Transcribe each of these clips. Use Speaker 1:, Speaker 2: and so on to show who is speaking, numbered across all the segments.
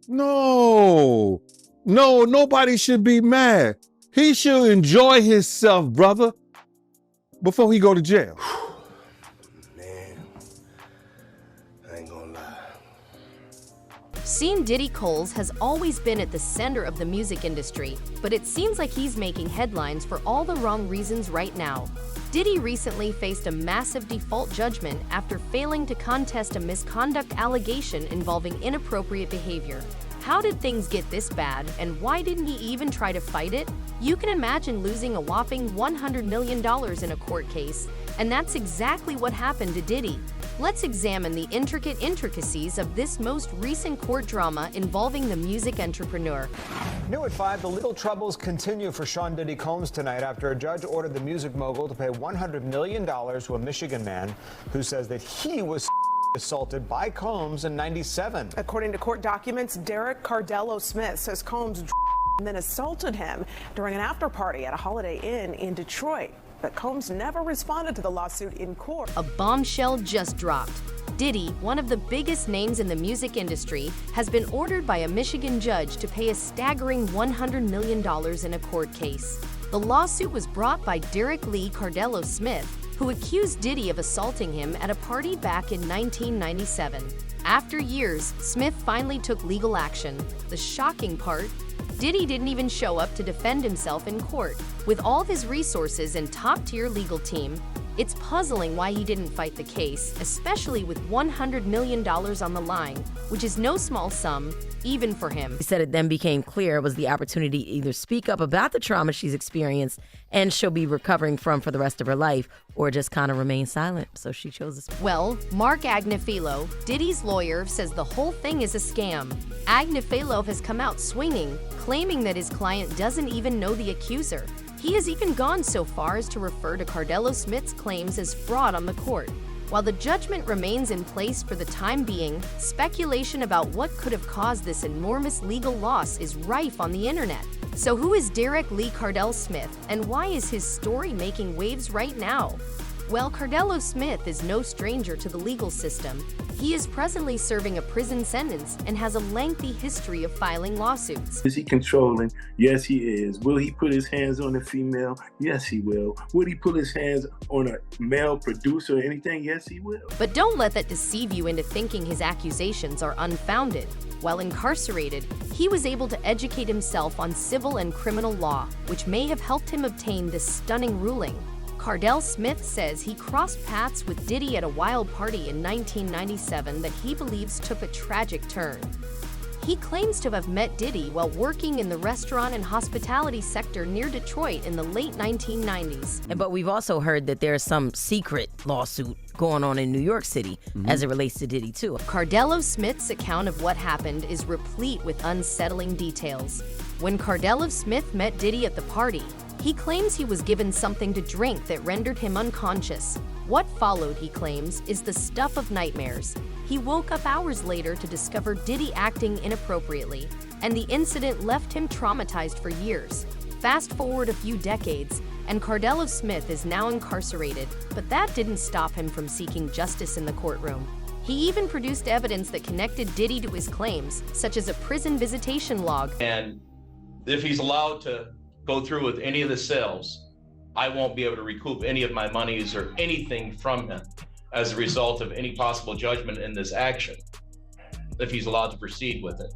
Speaker 1: No, nobody should be mad. He should enjoy himself, brother, before he go to jail.
Speaker 2: Man, I ain't gonna lie.
Speaker 3: Seeing Diddy Coles has always been at the center of the music industry, but it seems like he's making headlines for all the wrong reasons right now. Diddy recently faced a massive default judgment after failing to contest a misconduct allegation involving inappropriate behavior. How did things get this bad, and why didn't he even try to fight it? You can imagine losing a whopping $100 million in a court case, and that's exactly what happened to Diddy. Let's examine the intricacies of this most recent court drama involving the music entrepreneur.
Speaker 4: New at 5, the legal troubles continue for Sean Diddy Combs tonight after a judge ordered the music mogul to pay $100 million to a Michigan man who says that he was assaulted by Combs in '97.
Speaker 5: According to court documents, Derek Cardello Smith says Combs and then assaulted him during an after party at a Holiday Inn in Detroit. But Combs never responded to the lawsuit in court.
Speaker 3: A bombshell just dropped. Diddy, one of the biggest names in the music industry, has been ordered by a Michigan judge to pay a staggering $100 million in a court case. The lawsuit was brought by Derek Lee Cardello Smith, who accused Diddy of assaulting him at a party back in 1997. After years, Smith finally took legal action. The shocking part, Diddy didn't even show up to defend himself in court. With all of his resources and top-tier legal team, it's puzzling why he didn't fight the case, especially with $100 million on the line, which is no small sum, even for him.
Speaker 6: He said it then became clear it was the opportunity to either speak up about the trauma she's experienced and she'll be recovering from for the rest of her life, or just kind of remain silent. So she chose to speak.
Speaker 3: Well, Mark Agnifilo, Diddy's lawyer, says the whole thing is a scam. Agnifilo has come out swinging, claiming that his client doesn't even know the accuser. He has even gone so far as to refer to Cardello Smith's claims as fraud on the court. While the judgment remains in place for the time being, speculation about what could have caused this enormous legal loss is rife on the internet. So who is Derek Lee Cardello Smith, and why is his story making waves right now? Well, Cardello Smith is no stranger to the legal system. He is presently serving a prison sentence and has a lengthy history of filing lawsuits.
Speaker 7: Is he controlling? Yes, he is. Will he put his hands on a female? Yes, he will. Will he put his hands on a male producer or anything? Yes, he will.
Speaker 3: But don't let that deceive you into thinking his accusations are unfounded. While incarcerated, he was able to educate himself on civil and criminal law, which may have helped him obtain this stunning ruling. Cardello Smith says he crossed paths with Diddy at a wild party in 1997 that he believes took a tragic turn. He claims to have met Diddy while working in the restaurant and hospitality sector near Detroit in the late 1990s.
Speaker 6: But we've also heard that there's some secret lawsuit going on in New York City as it relates to Diddy too.
Speaker 3: Cardello Smith's account of what happened is replete with unsettling details. When Cardello Smith met Diddy at the party, he claims he was given something to drink that rendered him unconscious. What followed, he claims, is the stuff of nightmares. He woke up hours later to discover Diddy acting inappropriately, and the incident left him traumatized for years. Fast forward a few decades, and Cardello Smith is now incarcerated, but that didn't stop him from seeking justice in the courtroom. He even produced evidence that connected Diddy to his claims, such as a prison visitation log.
Speaker 8: And if he's allowed to go through with any of the sales, I won't be able to recoup any of my monies or anything from him as a result of any possible judgment in this action, if he's allowed to proceed with it.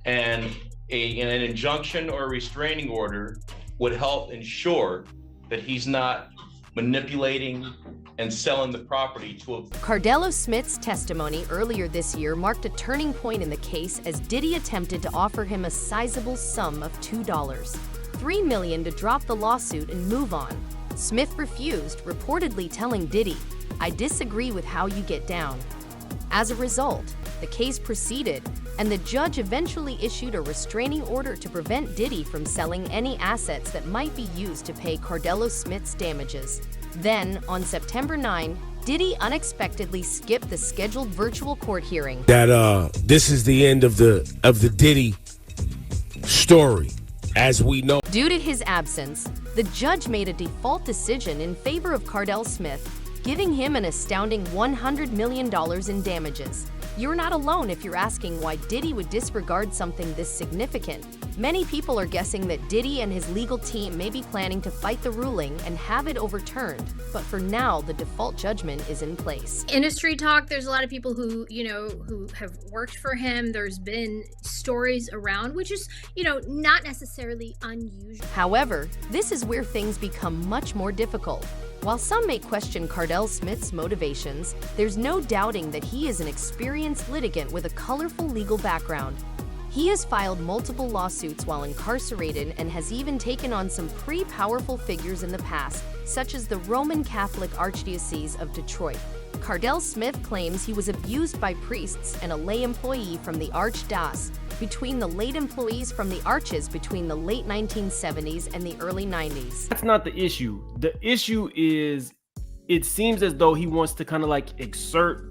Speaker 8: And an injunction or a restraining order would help ensure that he's not manipulating and selling the property to a...
Speaker 3: Cardello Smith's testimony earlier this year marked a turning point in the case as Diddy attempted to offer him a sizable sum of $2. $3 million to drop the lawsuit and move on. Smith refused, reportedly telling Diddy, "I disagree with how you get down." As a result, the case proceeded, and the judge eventually issued a restraining order to prevent Diddy from selling any assets that might be used to pay Cardello Smith's damages. Then, on September 9, Diddy unexpectedly skipped the scheduled virtual court hearing.
Speaker 9: This is the end of the Diddy story, as we know.
Speaker 3: Due to his absence, the judge made a default decision in favor of Cardello Smith, giving him an astounding $100 million in damages. You're not alone if you're asking why Diddy would disregard something this significant. Many people are guessing that Diddy and his legal team may be planning to fight the ruling and have it overturned. But for now, the default judgment is in place.
Speaker 10: Industry talk, there's a lot of people who, who have worked for him. There's been stories around, which is, not necessarily unusual.
Speaker 3: However, this is where things become much more difficult. While some may question Cardell Smith's motivations, there's no doubting that he is an experienced litigant with a colorful legal background. He has filed multiple lawsuits while incarcerated and has even taken on some pretty powerful figures in the past, such as the Roman Catholic Archdiocese of Detroit. Cardell Smith claims he was abused by priests and a lay employee from the Archdiocese between the late 1970s and the early 90s.
Speaker 11: That's not the issue. The issue is, it seems as though he wants to kind of like exert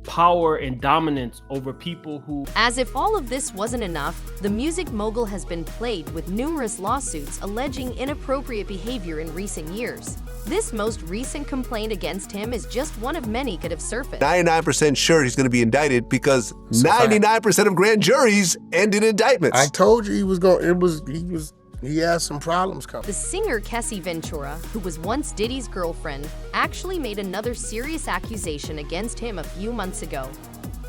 Speaker 11: power and dominance over people who...
Speaker 3: As if all of this wasn't enough, the music mogul has been plagued with numerous lawsuits alleging inappropriate behavior in recent years. This most recent complaint against him is just one of many could have surfaced.
Speaker 2: 99% sure he's going to be indicted because 99% of grand juries end in indictments.
Speaker 12: I told you he has some problems coming.
Speaker 3: The singer Kessie Ventura, who was once Diddy's girlfriend, actually made another serious accusation against him a few months ago.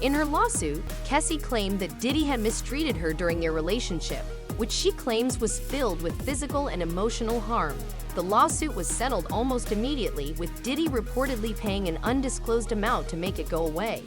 Speaker 3: In her lawsuit, Kessie claimed that Diddy had mistreated her during their relationship, which she claims was filled with physical and emotional harm. The lawsuit was settled almost immediately, with Diddy reportedly paying an undisclosed amount to make it go away.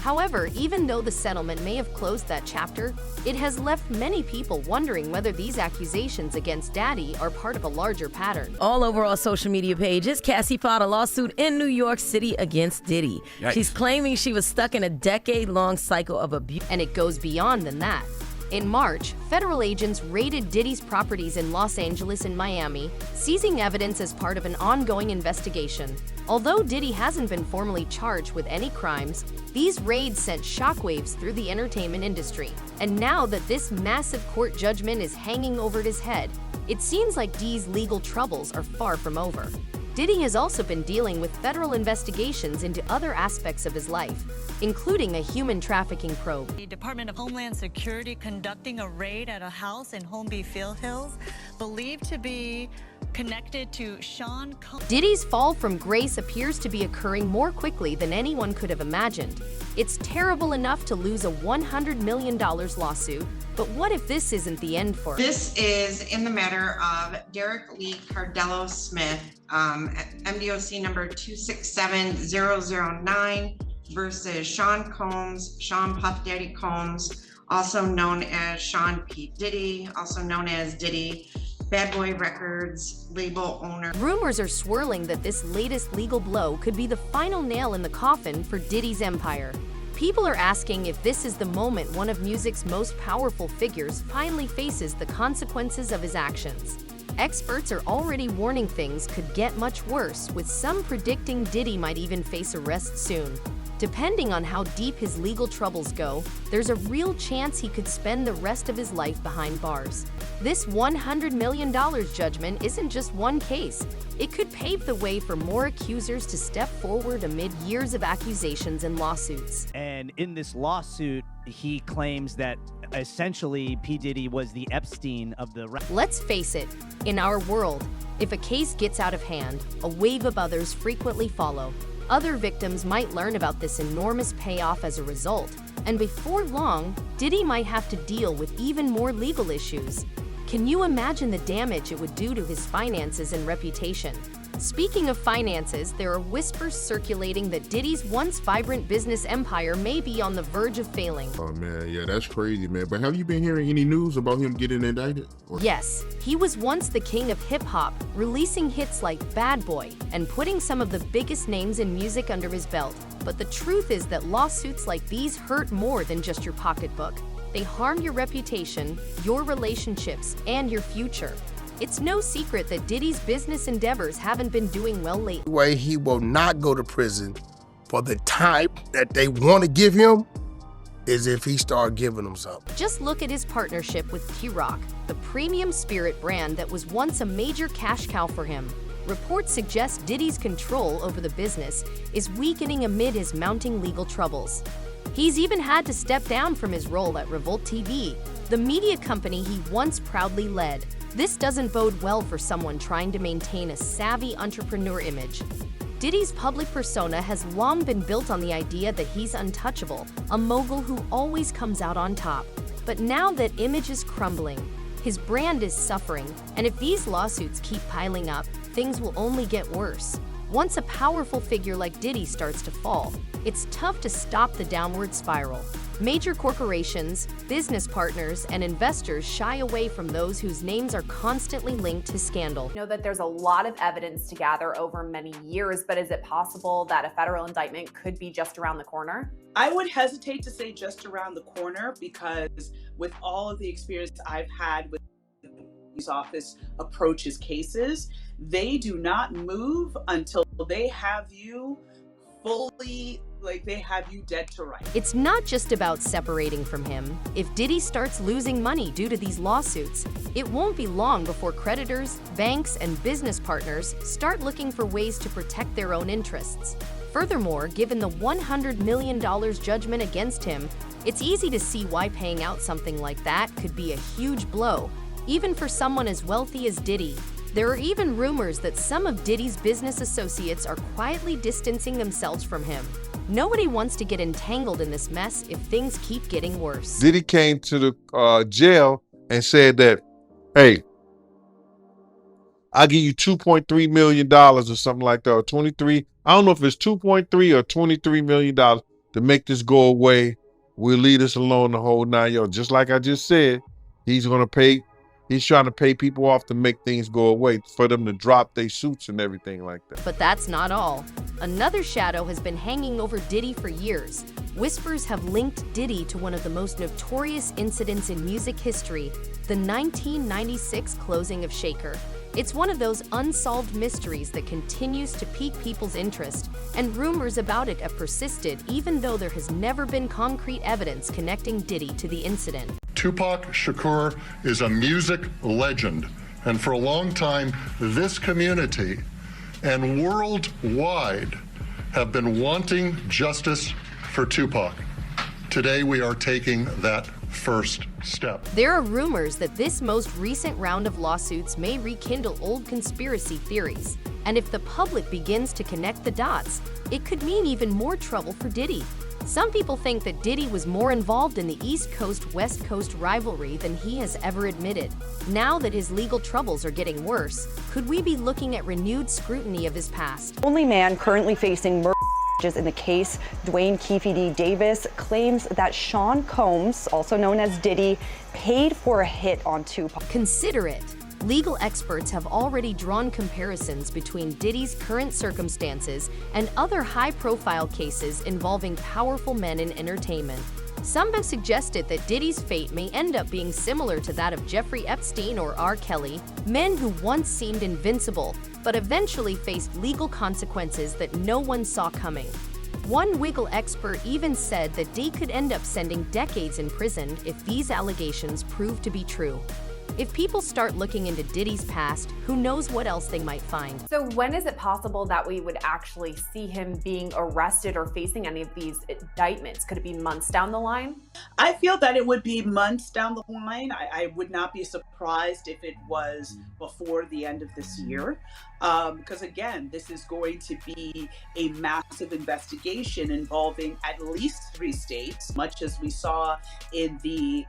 Speaker 3: However, even though the settlement may have closed that chapter, it has left many people wondering whether these accusations against Daddy are part of a larger pattern.
Speaker 6: All over our social media pages, Cassie filed a lawsuit in New York City against Diddy.
Speaker 1: Yikes.
Speaker 6: She's claiming she was stuck in a decade-long cycle of abuse.
Speaker 3: And it goes beyond than that. In March, federal agents raided Diddy's properties in Los Angeles and Miami, seizing evidence as part of an ongoing investigation. Although Diddy hasn't been formally charged with any crimes, these raids sent shockwaves through the entertainment industry. And now that this massive court judgment is hanging over his head, it seems like D's legal troubles are far from over. Diddy has also been dealing with federal investigations into other aspects of his life, including a human trafficking probe.
Speaker 13: The Department of Homeland Security conducting a raid at a house in Holmby Field Hills, believed to be connected to Sean Combs.
Speaker 3: Diddy's fall from grace appears to be occurring more quickly than anyone could have imagined. It's terrible enough to lose a $100 million lawsuit, but what if this isn't the end for him?
Speaker 14: This is in the matter of Derek Lee Cardello Smith, MDOC number 267009 versus Sean Combs, Sean Puff Daddy Combs, also known as Sean P. Diddy, also known as Diddy, Bad Boy Records label owner.
Speaker 3: Rumors are swirling that this latest legal blow could be the final nail in the coffin for Diddy's empire. People are asking if this is the moment one of music's most powerful figures finally faces the consequences of his actions. Experts are already warning things could get much worse, with some predicting Diddy might even face arrest soon. Depending on how deep his legal troubles go, there's a real chance he could spend the rest of his life behind bars. This $100 million judgment isn't just one case. It could pave the way for more accusers to step forward amid years of accusations and lawsuits.
Speaker 15: And in this lawsuit, he claims that essentially P. Diddy was the Epstein of the...
Speaker 3: Let's face it, in our world, if a case gets out of hand, a wave of others frequently follow. Other victims might learn about this enormous payoff as a result, and before long, Diddy might have to deal with even more legal issues. Can you imagine the damage it would do to his finances and reputation? Speaking of finances, there are whispers circulating that Diddy's once vibrant business empire may be on the verge of failing.
Speaker 16: Oh man, yeah, that's crazy, man. But have you been hearing any news about him getting indicted?
Speaker 3: Yes, he was once the king of hip-hop, releasing hits like Bad Boy and putting some of the biggest names in music under his belt. But the truth is that lawsuits like these hurt more than just your pocketbook. They harm your reputation, your relationships, and your future. It's no secret that Diddy's business endeavors haven't been doing well lately.
Speaker 12: Way he will not go to prison for the time that they want to give him is if he start giving them something.
Speaker 3: Just look at his partnership with T-Rock, the premium spirit brand that was once a major cash cow for him. Reports suggest Diddy's control over the business is weakening amid his mounting legal troubles. He's even had to step down from his role at Revolt TV, the media company he once proudly led. This doesn't bode well for someone trying to maintain a savvy entrepreneur image. Diddy's public persona has long been built on the idea that he's untouchable, a mogul who always comes out on top. But now that image is crumbling, his brand is suffering, and if these lawsuits keep piling up, things will only get worse. Once a powerful figure like Diddy starts to fall, it's tough to stop the downward spiral. Major corporations, business partners, and investors shy away from those whose names are constantly linked to scandal.
Speaker 17: I know that there's a lot of evidence to gather over many years, but is it possible that a federal indictment could be just around the corner?
Speaker 18: I would hesitate to say just around the corner, because with all of the experience I've had with these office approaches cases, they do not move until they have you fully, they have you dead to rights.
Speaker 3: It's not just about separating from him. If Diddy starts losing money due to these lawsuits, it won't be long before creditors, banks, and business partners start looking for ways to protect their own interests. Furthermore, given the $100 million judgment against him, it's easy to see why paying out something like that could be a huge blow, even for someone as wealthy as Diddy. There are even rumors that some of Diddy's business associates are quietly distancing themselves from him. Nobody wants to get entangled in this mess if things keep getting worse.
Speaker 1: Diddy came to the jail and said that, hey, I'll give you $2.3 million or something like that, or 23. I don't know if it's 2.3 or $23 million to make this go away. We'll leave this alone the whole 9 yards. Just like I just said, he's trying to pay people off to make things go away, for them to drop their suits and everything like that.
Speaker 3: But that's not all. Another shadow has been hanging over Diddy for years. Whispers have linked Diddy to one of the most notorious incidents in music history, the 1996 closing of Shaker. It's one of those unsolved mysteries that continues to pique people's interest, and rumors about it have persisted even though there has never been concrete evidence connecting Diddy to the incident.
Speaker 19: Tupac Shakur is a music legend, and for a long time, this community and worldwide have been wanting justice for Tupac. Today, we are taking that first step.
Speaker 3: There are rumors that this most recent round of lawsuits may rekindle old conspiracy theories, and if the public begins to connect the dots, it could mean even more trouble for Diddy. Some people think that Diddy was more involved in the East Coast-West Coast rivalry than he has ever admitted. Now that his legal troubles are getting worse, could we be looking at renewed scrutiny of his past?
Speaker 17: Only man currently facing murder charges in the case, Dwayne Keefe D. Davis, claims that Sean Combs, also known as Diddy, paid for a hit on Tupac.
Speaker 3: Consider it. Legal experts have already drawn comparisons between Diddy's current circumstances and other high-profile cases involving powerful men in entertainment. Some have suggested that Diddy's fate may end up being similar to that of Jeffrey Epstein or R. Kelly, men who once seemed invincible, but eventually faced legal consequences that no one saw coming. One legal expert even said that Diddy could end up spending decades in prison if these allegations prove to be true. If people start looking into Diddy's past, who knows what else they might find.
Speaker 17: So when is it possible that we would actually see him being arrested or facing any of these indictments? Could it be months down the line?
Speaker 18: I feel that it would be months down the line. I would not be surprised if it was before the end of this year. Because again, this is going to be a massive investigation involving at least 3 states, much as we saw in the...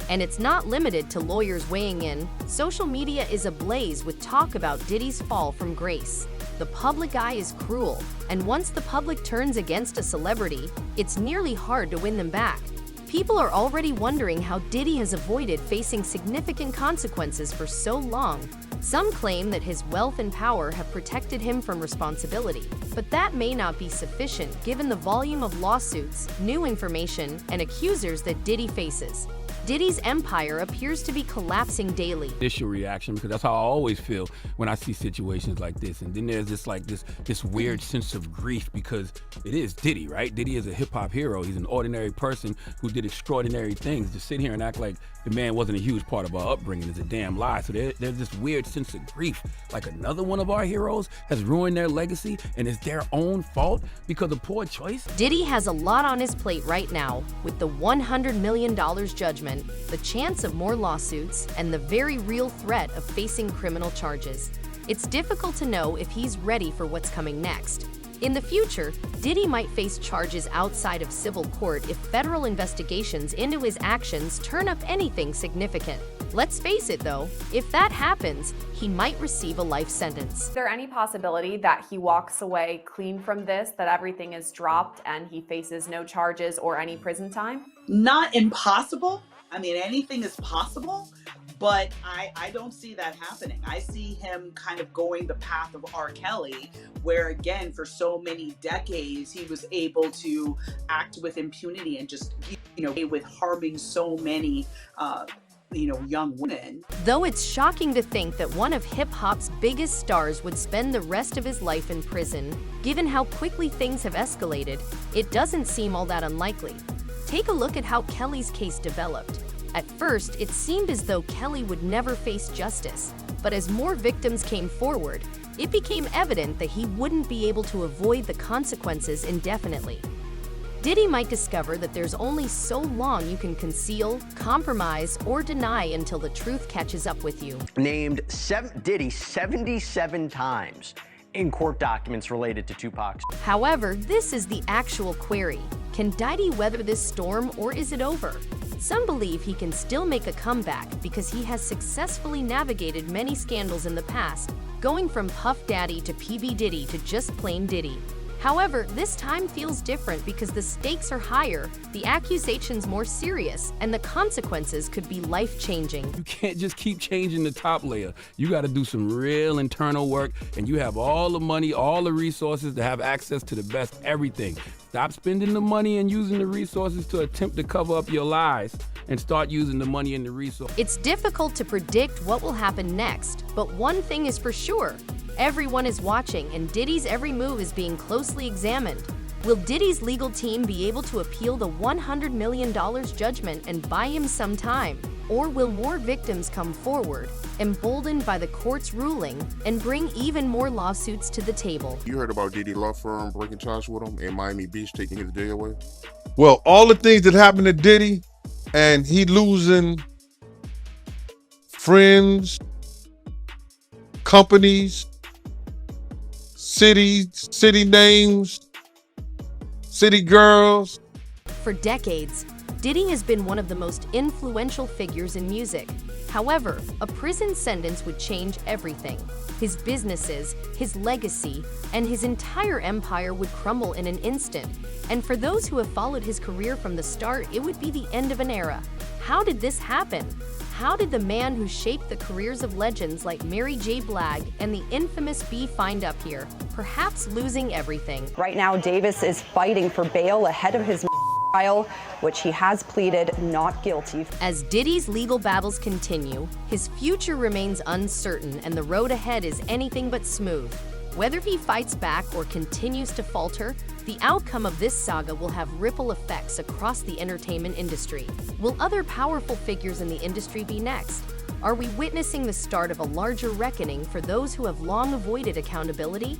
Speaker 3: And it's not limited to lawyers weighing in. Social media is ablaze with talk about Diddy's fall from grace. The public eye is cruel, and once the public turns against a celebrity, it's nearly hard to win them back. People are already wondering how Diddy has avoided facing significant consequences for so long. Some claim that his wealth and power have protected him from responsibility, but that may not be sufficient given the volume of lawsuits, new information, and accusers that Diddy faces. Diddy's empire appears to be collapsing daily.
Speaker 20: Initial reaction, because that's how I always feel when I see situations like this. And then there's this weird sense of grief, because it is Diddy, right? Diddy is a hip hop hero. He's an ordinary person who did extraordinary things. To sit here and act like the man wasn't a huge part of our upbringing is a damn lie. So there's this weird sense of grief. Like another one of our heroes has ruined their legacy and it's their own fault because of poor choice.
Speaker 3: Diddy has a lot on his plate right now, with the $100 million judgment, the chance of more lawsuits, and the very real threat of facing criminal charges. It's difficult to know if he's ready for what's coming next. In the future, Diddy might face charges outside of civil court if federal investigations into his actions turn up anything significant. Let's face it though, if that happens, he might receive a life sentence.
Speaker 17: Is there any possibility that he walks away clean from this, that everything is dropped and he faces no charges or any prison time?
Speaker 18: Not impossible. I mean, anything is possible, but I don't see that happening. I see him kind of going the path of R. Kelly, where again, for so many decades, he was able to act with impunity and just, with harming so many, young women.
Speaker 3: Though it's shocking to think that one of hip-hop's biggest stars would spend the rest of his life in prison, given how quickly things have escalated, it doesn't seem all that unlikely. Take a look at how Kelly's case developed. At first, it seemed as though Kelly would never face justice, but as more victims came forward, it became evident that he wouldn't be able to avoid the consequences indefinitely. Diddy might discover that there's only so long you can conceal, compromise, or deny until the truth catches up with you.
Speaker 21: Named Diddy 77 times in court documents related to Tupac's.
Speaker 3: However, this is the actual query. Can Diddy weather this storm, or is it over? Some believe he can still make a comeback because he has successfully navigated many scandals in the past, going from Puff Daddy to PB Diddy to just plain Diddy. However, this time feels different because the stakes are higher, the accusations more serious, and the consequences could be life-changing.
Speaker 20: You can't just keep changing the top layer. You got to do some real internal work, and you have all the money, all the resources to have access to the best everything. Stop spending the money and using the resources to attempt to cover up your lies, and start using the money and the resources.
Speaker 3: It's difficult to predict what will happen next, but one thing is for sure. Everyone is watching, and Diddy's every move is being closely examined. Will Diddy's legal team be able to appeal the $100 million judgment and buy him some time? Or will more victims come forward, emboldened by the court's ruling, and bring even more lawsuits to the table?
Speaker 16: You heard about Diddy law firm breaking charges with him and Miami Beach taking his day away?
Speaker 1: Well, all the things that happened to Diddy, and he losing friends, companies, cities, city names, city girls.
Speaker 3: For decades, Diddy has been one of the most influential figures in music. However, a prison sentence would change everything. His businesses, his legacy, and his entire empire would crumble in an instant. And for those who have followed his career from the start, it would be the end of an era. How did this happen? How did the man who shaped the careers of legends like Mary J. Blige and the infamous B find up here, perhaps losing everything?
Speaker 17: Right now, Davis is fighting for bail ahead of his trial, which he has pleaded not guilty.
Speaker 3: As Diddy's legal battles continue, his future remains uncertain and the road ahead is anything but smooth. Whether he fights back or continues to falter, the outcome of this saga will have ripple effects across the entertainment industry. Will other powerful figures in the industry be next? Are we witnessing the start of a larger reckoning for those who have long avoided accountability?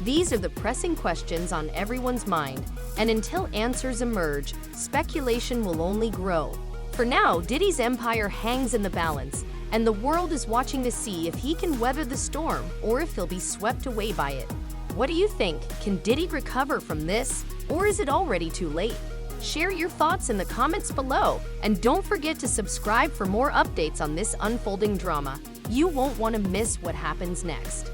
Speaker 3: These are the pressing questions on everyone's mind, and until answers emerge, speculation will only grow. For now, Diddy's empire hangs in the balance, and the world is watching to see if he can weather the storm or if he'll be swept away by it. What do you think? Can Diddy recover from this, or is it already too late? Share your thoughts in the comments below, and don't forget to subscribe for more updates on this unfolding drama. You won't want to miss what happens next.